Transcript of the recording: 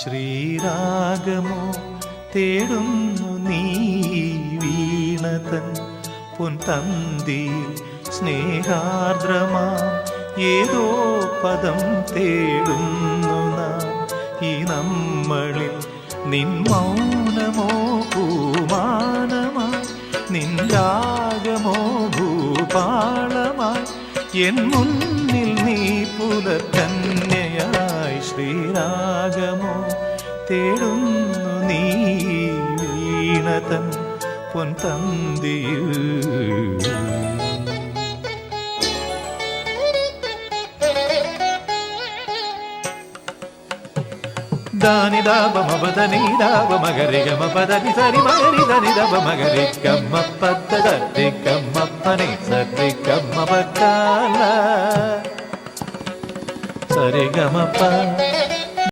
ശ്രീരാഗമോ തേടുന്നു നീ വീണതൻ പൊൻതന്തിയിൽ സ്നേഹാർദ്രമാം ഏതോ പദം തേടുന്നു നാം ഈ നമ്മളിൽ. നിൻ മൗനമോ പൂമാനമായി, നിൻ രാഗമോ ഭൂപാളമായി, എൻ മുന്നിൽ നീ പുലകന്യയായി. ശ്രീരാഗമോ തേടുന്നു നീ വീണതൻ പൊൻതന്തിയിൽ. ದಾನಿ ದಾಬ ಮಬದನಿ ದಾಬ ಮಗರಿ ಗಮ ಪದನಿ ಸರಿ ಮಗರಿ ಧನಿ ದಬ ಮಗರಿ ಗಮ್ಮ ಪದ್ದ ದಿ ಗಮ್ಮ ಪನಿ ಸರಿ ಗಮ್ಮ ಬಕಾಲ ಸರಿ ಗಮ ಪ